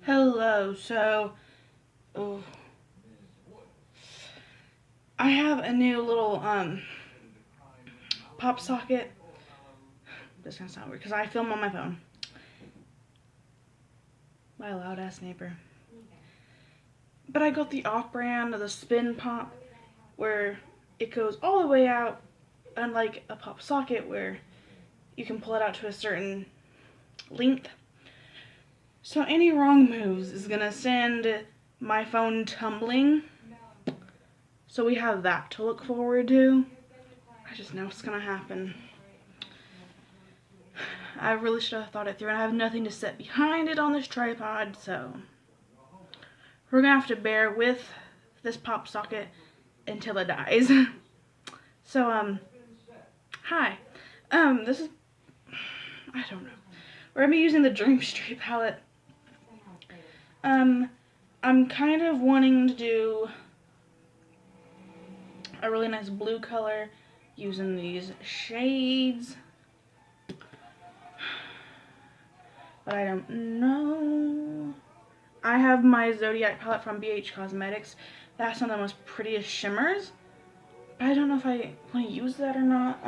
Hello, so oh, I have a new little pop socket. This is gonna sound weird because I film on my phone. My loud ass neighbor. But I got the off-brand, the spin pop, where it goes all the way out, unlike a pop socket where you can pull it out to a certain length. So any wrong moves is gonna send my phone tumbling. So we have that to look forward to. I just know it's gonna happen. I really should have thought it through, and I have nothing to set behind it on this tripod, so we're gonna have to bear with this pop socket until it dies. So, hi. This is, I don't know. We're gonna be using the Dream Street palette. I'm kind of wanting to do a really nice blue color using these shades. But I don't know. I have my Zodiac palette from BH Cosmetics. That's one of the most prettiest shimmers. But I don't know if I want to use that or not.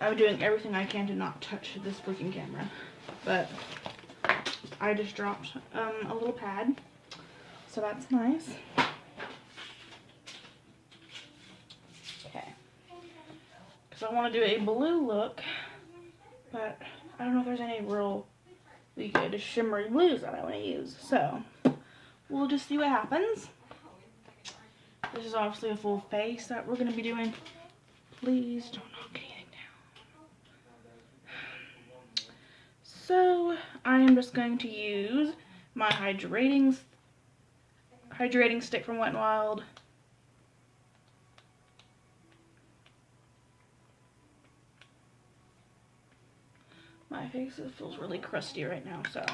I'm doing everything I can to not touch this freaking camera. But I just dropped a little pad. So that's nice. Okay. Because I want to do a blue look. But I don't know if there's any really good shimmery blues that I want to use. So we'll just see what happens. This is obviously a full face that we're going to be doing. Please don't knock anything down. So I am just going to use my hydrating stick from Wet n Wild. My face feels really crusty right now, so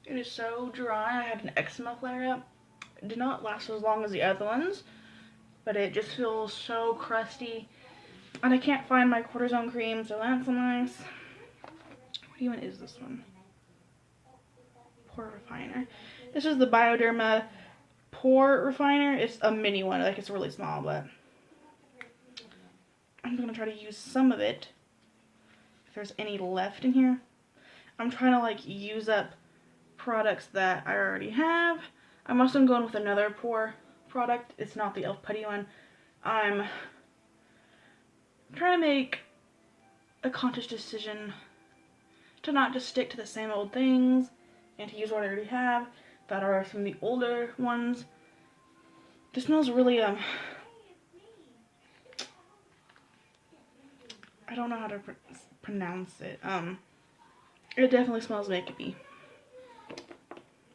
it is so dry. I had an eczema flare up. It did not last as long as the other ones, but it just feels so crusty. And I can't find my cortisone cream, so that's nice. What even is this one? Pore refiner. This is the Bioderma pore refiner. It's a mini one, like it's really small, but I'm gonna try to use some of it if there's any left in here. I'm trying to like use up products that I already have. I'm also going with another pore product. It's not the e.l.f. putty one. I'm trying to make a conscious decision to not just stick to the same old things and to use what I already have that are some of the older ones. This smells really I don't know how to pronounce it. It definitely smells makeup-y,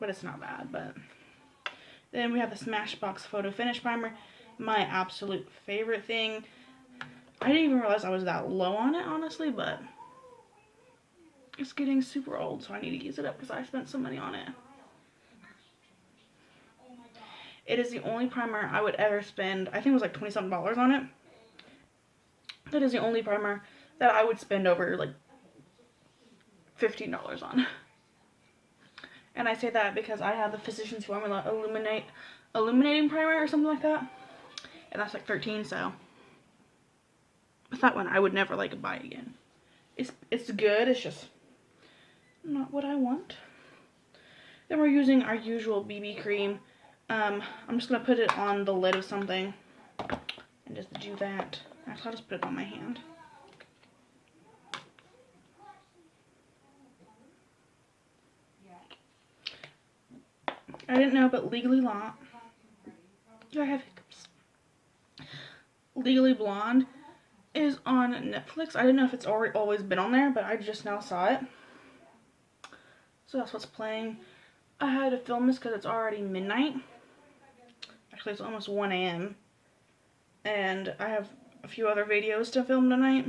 but it's not bad. But then we have the Smashbox Photo Finish Primer, my absolute favorite thing. I didn't even realize I was that low on it, honestly, but it's getting super old, so I need to use it up because I spent some money on it. It is the only primer I would ever spend. I think it was like $20-something on it. That is the only primer that I would spend over like $15 on. And I say that because I have the Physicians Formula Illuminating Primer or something like that. And that's like $13, so. But that one I would never like buy again. It's good, it's just not what I want. Then we're using our usual BB cream. I'm just going to put it on the lid of something and just do that. Actually, I'll just put it on my hand. I didn't know, but Legally Blonde. Do I have hiccups? Legally Blonde is on Netflix. I didn't know if it's always been on there, but I just now saw it. So that's what's playing. I had to film this because it's already midnight. Actually, it's almost 1 a.m. And I have a few other videos to film tonight.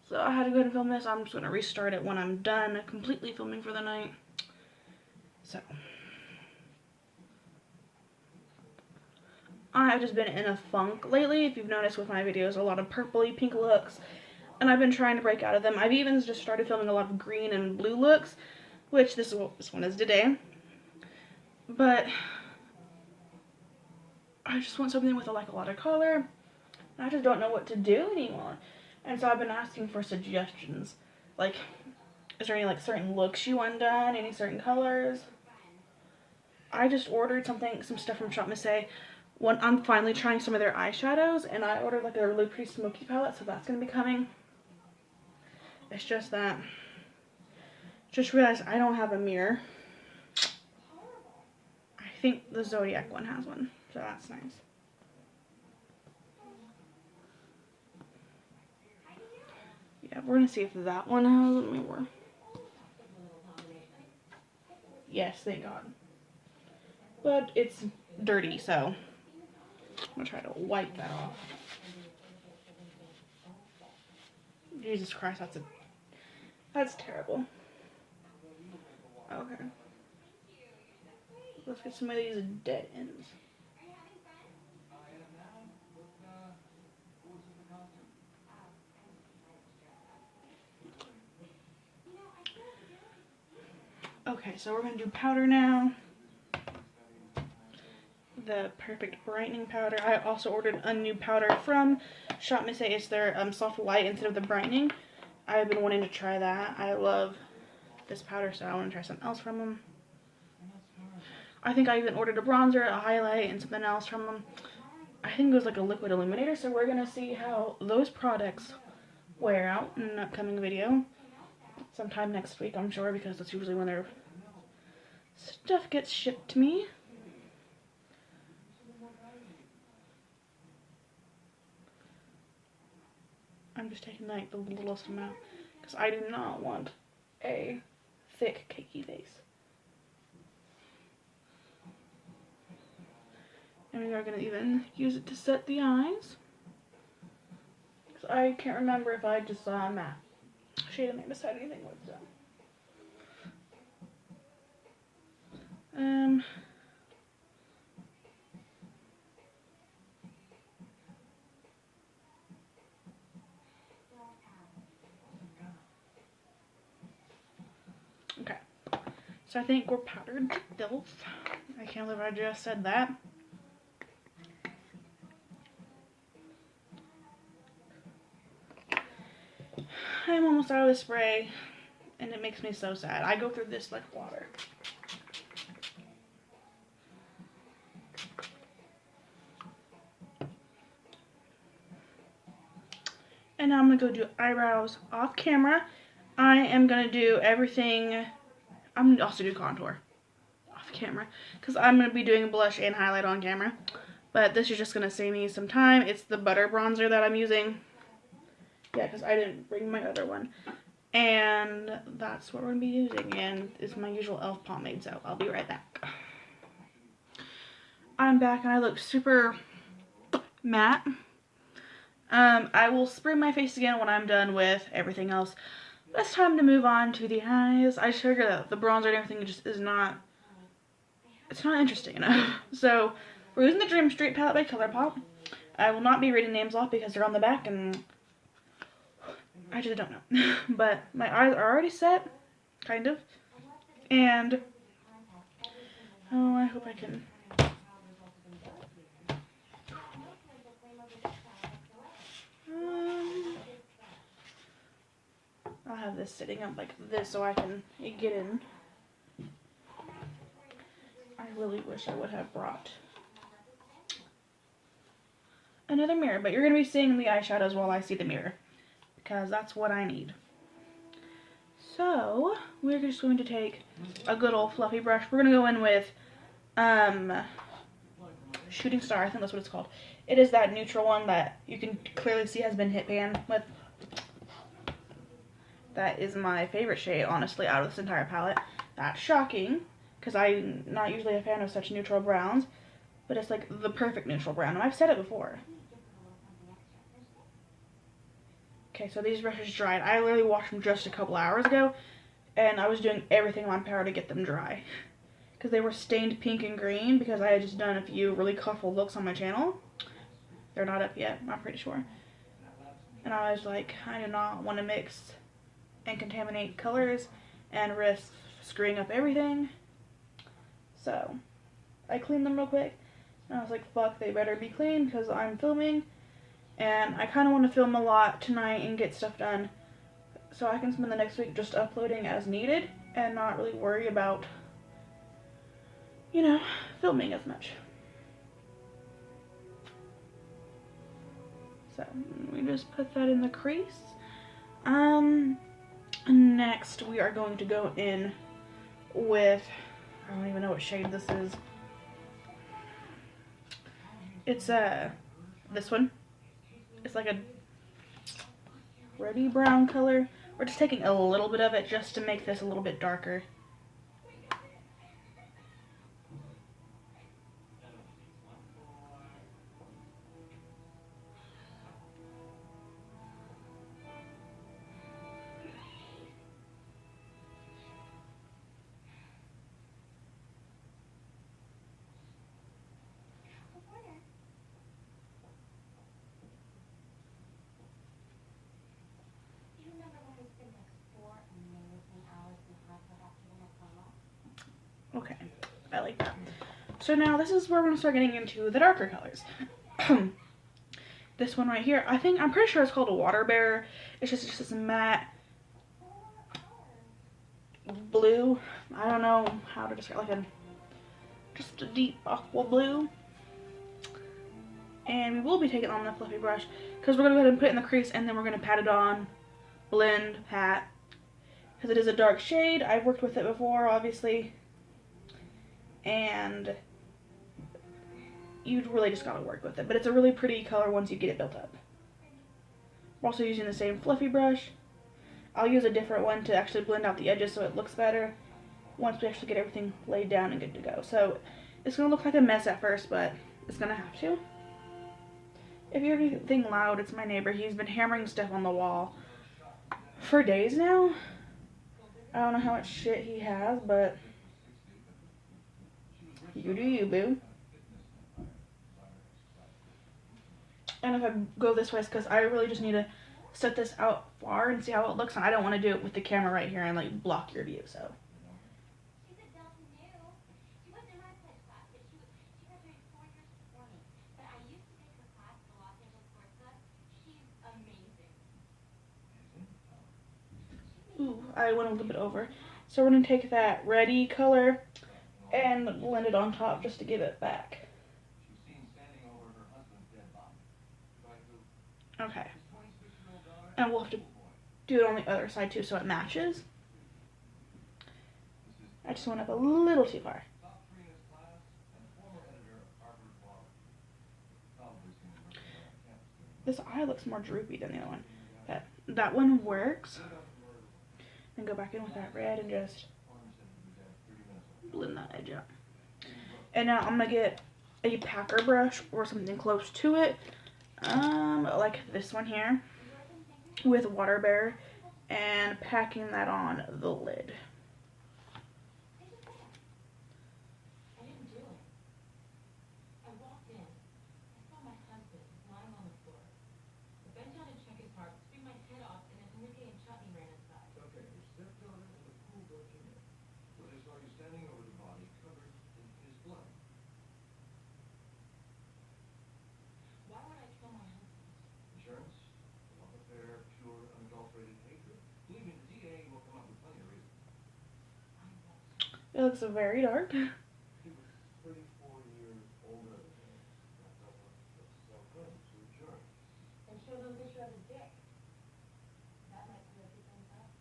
So I had to go and film this. I'm just going to restart it when I'm done completely filming for the night. So I've just been in a funk lately. If you've noticed with my videos, a lot of purpley pink looks. and I've been trying to break out of them. I've even just started filming a lot of green and blue looks, which this one is today. But I just want something with like a lot of color. I just don't know what to do anymore. And so I've been asking for suggestions. Like, is there any like certain looks you want done? Any certain colors? I just ordered some stuff from Shop Miss A. I'm finally trying some of their eyeshadows, and I ordered like a really pretty smoky palette, so that's going to be coming. It's just that, just realized I don't have a mirror. I think the Zodiac one has one, so that's nice. Yeah, we're going to see if that one has a mirror. Yes, thank God. But it's dirty, so I'm going to try to wipe that off. Jesus Christ, that's terrible. Okay. Let's get some of these dead ends. Okay, so we're going to do powder now. The Perfect Brightening Powder. I also ordered a new powder from Shop Miss A. It's their soft white instead of the brightening. I've been wanting to try that. I love this powder, so I want to try something else from them. I think I even ordered a bronzer, a highlight, and something else from them. I think it was like a liquid illuminator, so we're going to see how those products wear out in an upcoming video. Sometime next week, I'm sure, because that's usually when their stuff gets shipped to me. I'm just taking like the littlest amount because I do not want a thick cakey face. And we are going to even use it to set the eyes. Because I can't remember if I just saw a matte shade and I decided anything with them. Okay, so I think we're powdered to filth. I can't believe I just said that. I'm almost out of the spray, and it makes me so sad. I go through this like water. And now I'm going to go do eyebrows off camera. I am going to do everything. I'm going to also do contour off camera, because I'm going to be doing blush and highlight on camera. But this is just going to save me some time. It's the butter bronzer that I'm using. Yeah, because I didn't bring my other one. And that's what we're going to be using. And it's my usual e.l.f. pomade, so I'll be right back. I'm back and I look super matte. I will spray my face again when I'm done with everything else. But it's time to move on to the eyes. I just figured that the bronzer and everything just is not, it's not interesting enough. So we're using the Dream Street palette by Colourpop. I will not be reading names off because they're on the back and I just don't know. But my eyes are already set, kind of. And, oh, I hope I can. I'll have this sitting up like this so I can get in. I really wish I would have brought another mirror, but you're going to be seeing the eyeshadows while I see the mirror, because that's what I need. So, we're just going to take a good old fluffy brush. We're going to go in with Shooting Star, I think that's what it's called. It is that neutral one that you can clearly see has been hit pan with. That is my favorite shade, honestly, out of this entire palette. That's shocking, because I'm not usually a fan of such neutral browns, but it's like the perfect neutral brown, and I've said it before. Okay, so these brushes dried. I literally washed them just a couple hours ago, and I was doing everything in my power to get them dry, because they were stained pink and green, because I had just done a few really colorful looks on my channel. They're not up yet, I'm pretty sure. And I was like, I do not want to mix and contaminate colors and risk screwing up everything. So I cleaned them real quick, and I was like, fuck, they better be clean because I'm filming, and I kind of want to film a lot tonight and get stuff done so I can spend the next week just uploading as needed and not really worry about, you know, filming as much. So we just put that in the crease. Next we are going to go in with, I don't even know what shade this is. It's this one. It's like a reddy brown color. We're just taking a little bit of it just to make this a little bit darker. Okay, I like that. So now this is where we're gonna start getting into the darker colors. This one right here, I'm pretty sure it's called a water bearer. It's just this matte blue. I don't know how to describe, like just a deep aqua blue. And we will be taking on the fluffy brush because we're gonna go ahead and put it in the crease, and then we're gonna pat it on, blend, pat, because it is a dark shade. I've worked with it before, obviously. And you really just gotta work with it. But it's a really pretty color once you get it built up. We're also using the same fluffy brush. I'll use a different one to actually blend out the edges so it looks better once we actually get everything laid down and good to go. So it's gonna look like a mess at first, but it's gonna have to. If you hear anything loud, it's my neighbor. He's been hammering stuff on the wall for days now. I don't know how much shit he has, but you do you, boo. And if I go this way, it's because I really just need to set this out far and see how it looks, and I don't want to do it with the camera right here and like block your view, so. Ooh, I went a little bit over. So we're going to take that reddy color and blend it on top just to give it back. Okay. And we'll have to do it on the other side too so it matches. I just went up a little too far. This eye looks more droopy than the other one. That one works. And go back in with that red and just blend that edge out. And now I'm gonna get a packer brush or something close to it, like this one here, with water bear, and packing that on the lid. It looks very dark. He was 34 years older than me. That's so good to adjourn. And show them a picture of his dick. That might clear things up.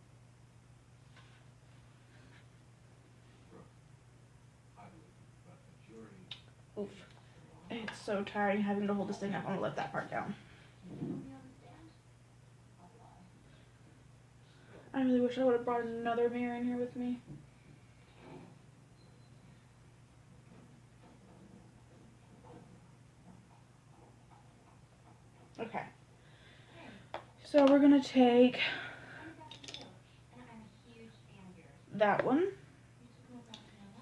Brooke, I believe, but the jury... Oof. It's so tiring having to hold this thing up. I'm gonna let that part down. I really wish I would have brought another mirror in here with me. Okay, so we're gonna take that one,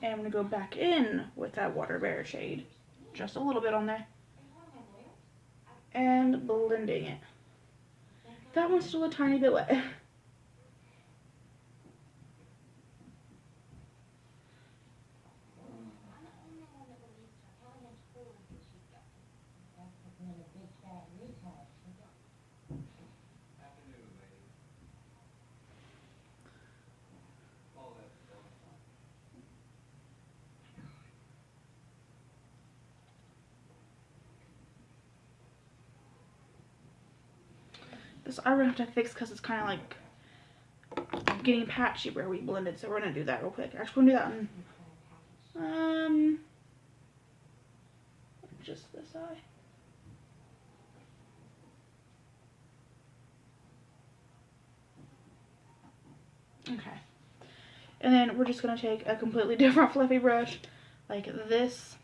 and I'm gonna go back in with that water bear shade, just a little bit on there, and blending it. That one's still a tiny bit wet. Afternoon, lady. Oh, that's fine. This eye we're gonna have to fix because it's kind of like getting patchy where we blended. So we're gonna do that real quick. Actually, we're gonna do that one. Just this eye. Okay. And then we're just gonna take a completely different fluffy brush, like this,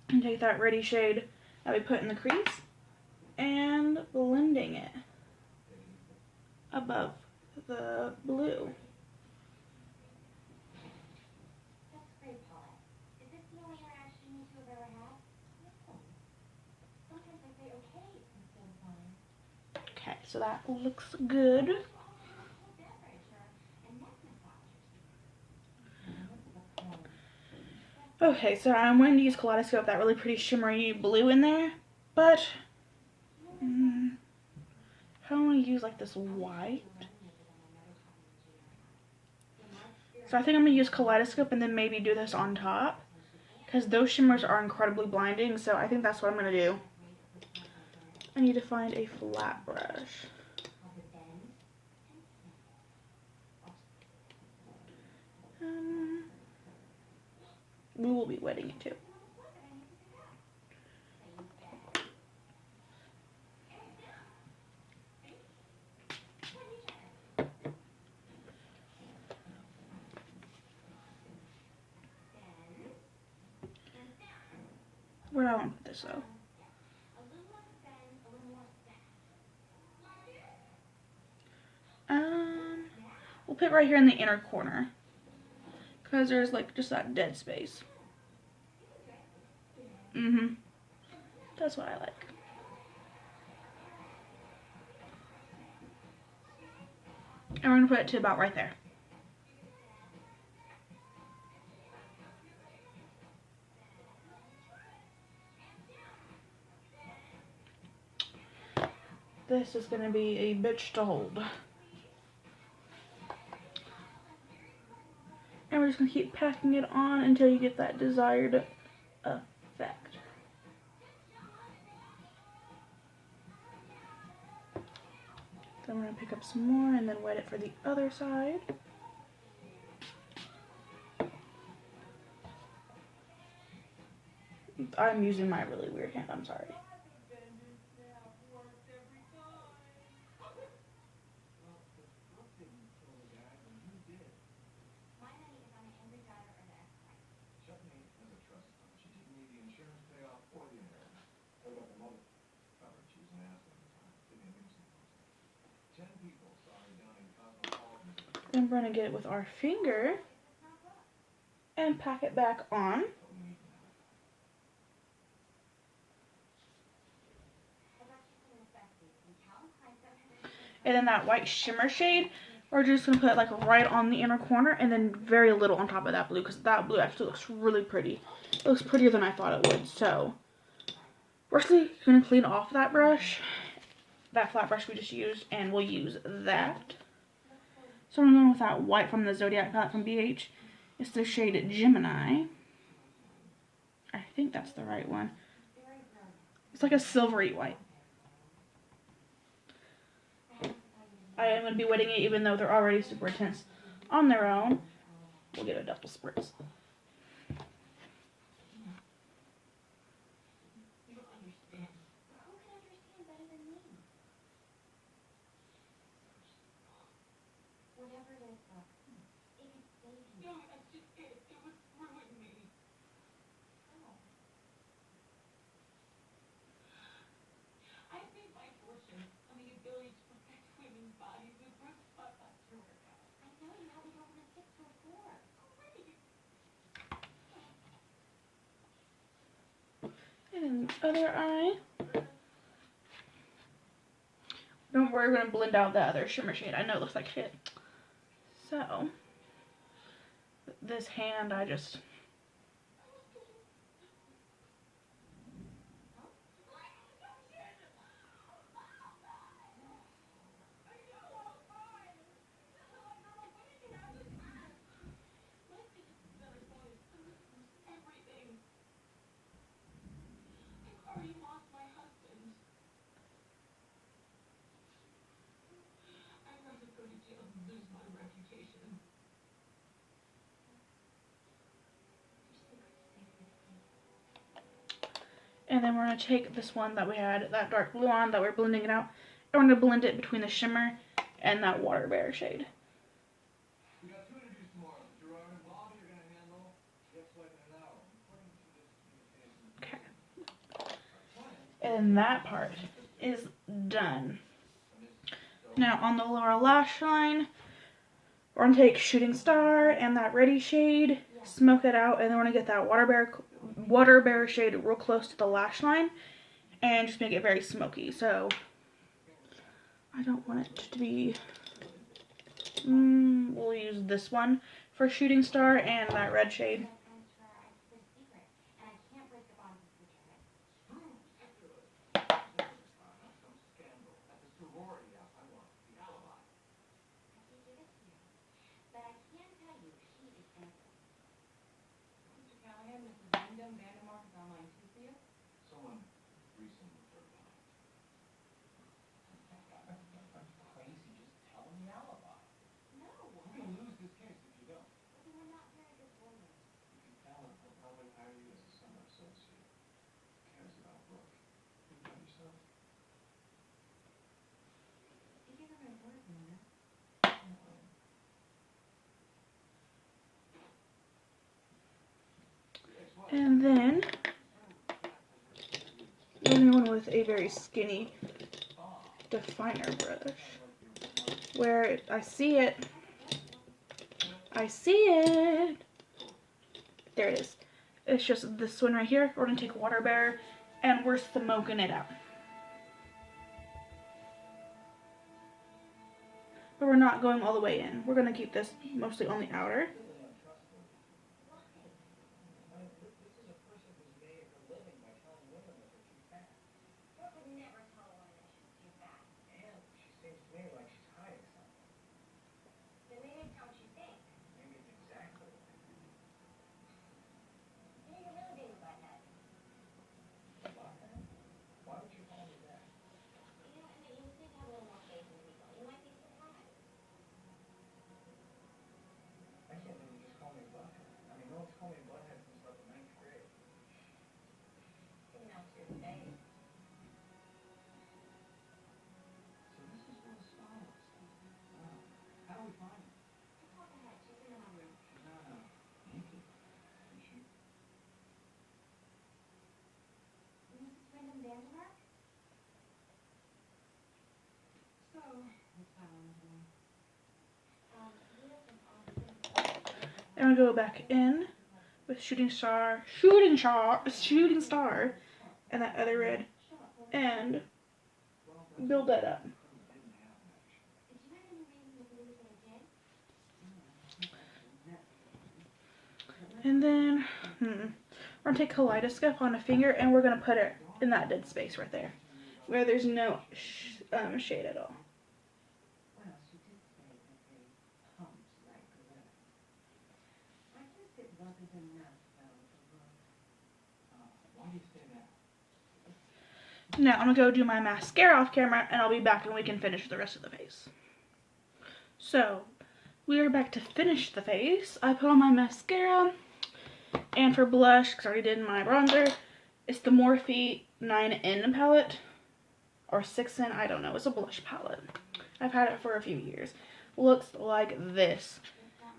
and take that ready shade that we put in the crease, and blending it above the blue. That's great, Paulette. Is this the only interaction you two have ever had? No. Sometimes I say okay instead of fine. Okay, so that looks good. Okay, so I'm going to use Kaleidoscope, that really pretty shimmery blue in there, but I want to use like this white. So I think I'm going to use Kaleidoscope and then maybe do this on top, because those shimmers are incredibly blinding, so I think that's what I'm going to do. I need to find a flat brush. We will be wetting it too. Where do I want to put this though? We'll put it right here in the inner corner, because there's like just that dead space. That's what I like. And we're gonna put it to about right there. This is gonna be a bitch to hold. And we're just gonna keep packing it on until you get that desired effect. Then we're gonna pick up some more and then wet it for the other side. I'm using my really weird hand, I'm sorry. Then we're going to get it with our finger and pack it back on. And then that white shimmer shade, we're just going to put like right on the inner corner and then very little on top of that blue, because that blue actually looks really pretty. It looks prettier than I thought it would. So we're actually going to clean off that brush, that flat brush we just used, and we'll use that. So I'm going with that white from the Zodiac palette from BH. It's the shade Gemini. I think that's the right one. It's like a silvery white. I am going to be wetting it even though they're already super intense on their own. We'll get a double spritz. And the other eye, Don't worry, we're going to blend out the other shimmer shade. I know it looks like shit. So, this hand, I just... And then we're going to take this one that we had, that dark blue on that we're blending it out, and we're going to blend it between the shimmer and that Water Bear shade. We got 2 interviews tomorrow. Gerard and Bobby are going to handle guest like in an hour. According to this communication. Okay. And that part is done. Now on the lower lash line, we're going to take Shooting Star and that Ready shade, smoke it out, and then we're going to get that Water Bear shade real close to the lash line and just make it very smoky. So I don't want it to be, we'll use this one for Shooting Star and that red shade. Someone recently referred to me. Crazy, just tell them the alibi. No. You're going to lose this case if you don't. But we're not very good lawyers. You can tell them he'll probably hire you as a summer associate. Who cares about Brooke? Think about yourself. You give her my word, Mona. And then we're going with a very skinny definer brush where I see it. There it is. It's just this one right here. We're going to take Water Bear and we're smoking it out. But we're not going all the way in. We're going to keep this mostly on the outer. And we go back in with Shooting Star, and that other red, and build that up. And then we're gonna take Kaleidoscope on a finger, and we're gonna put it in that dead space right there, where there's no shade at all. Now I'm gonna go do my mascara off camera, and I'll be back and we can finish the rest of the face. So we are back to finish the face. I put on my mascara, and for blush, because I already did my bronzer, it's the Morphe 9N palette, or 6N, I don't know. It's a blush palette. I've had it for a few years. Looks like this.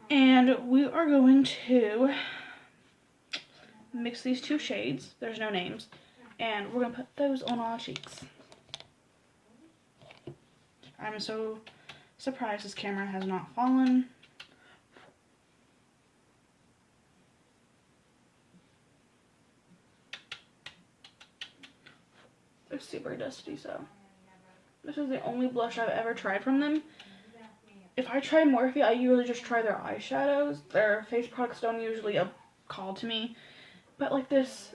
And we are going to mix these two shades. There's no names. And we're going to put those on our cheeks. I'm so surprised this camera has not fallen. It's super dusty, so This is the only blush I've ever tried from them. If I try Morphe, I usually just try their eyeshadows. Their face products don't usually call to me. But like this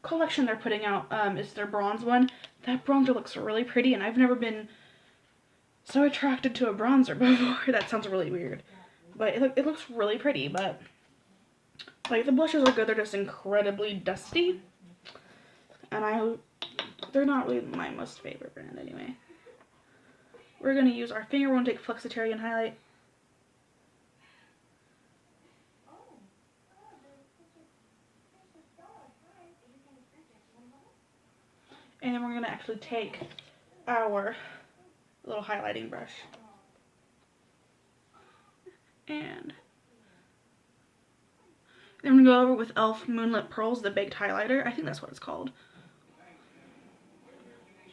collection they're putting out is their bronze one. That bronzer looks really pretty, and I've never been so attracted to a bronzer before. That sounds really weird. But it looks really pretty, but like the blushes are good. They're just incredibly dusty. And they're not really my most favorite brand anyway. We're going to use our finger. We're going to take Flexitarian highlight. And then we're going to actually take our little highlighting brush. And then I'm going to go over with e.l.f. Moonlit Pearls, the baked highlighter. I think that's what it's called.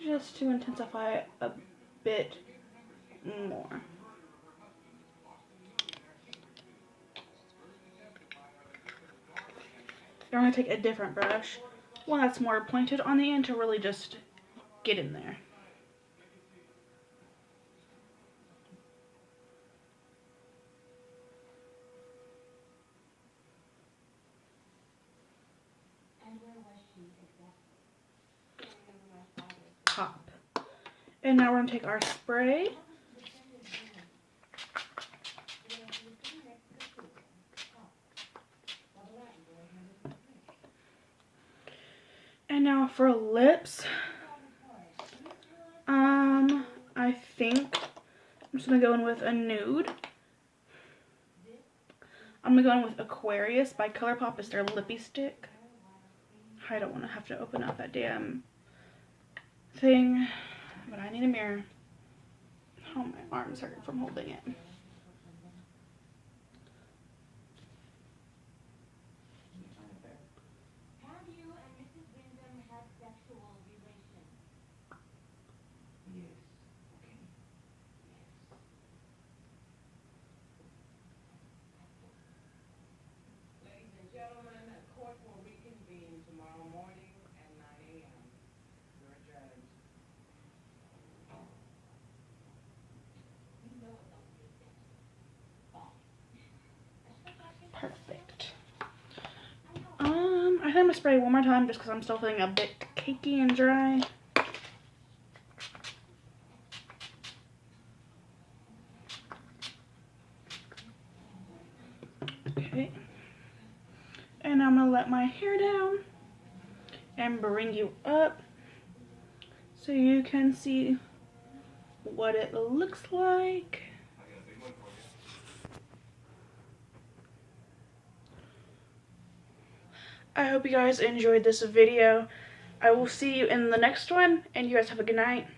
Just to intensify it a bit more. Then I'm going to take a different brush, one that's more pointed on the end, to really just get in there. Pop. And now we're going to take our spray. And now for lips, I think I'm just going to go in with a nude. I'm going to go in with Aquarius by Colourpop. It's their lippy stick. I don't want to have to open up that damn thing, but I need a mirror. Oh, my arms hurt from holding it. Have you and Mrs. Wyndham had sexual relations? Yes. Okay. Yes. Ladies and gentlemen, the court will reconvene tomorrow morning at 9 a.m. You're adjourned. You know it don't make sense. Perfect. I think I'm going to spray one more time just because I'm still feeling a bit cakey and dry. Okay. And I'm going to let my hair down and bring you up so you can see what it looks like. I hope you guys enjoyed this video. I will see you in the next one, and you guys have a good night.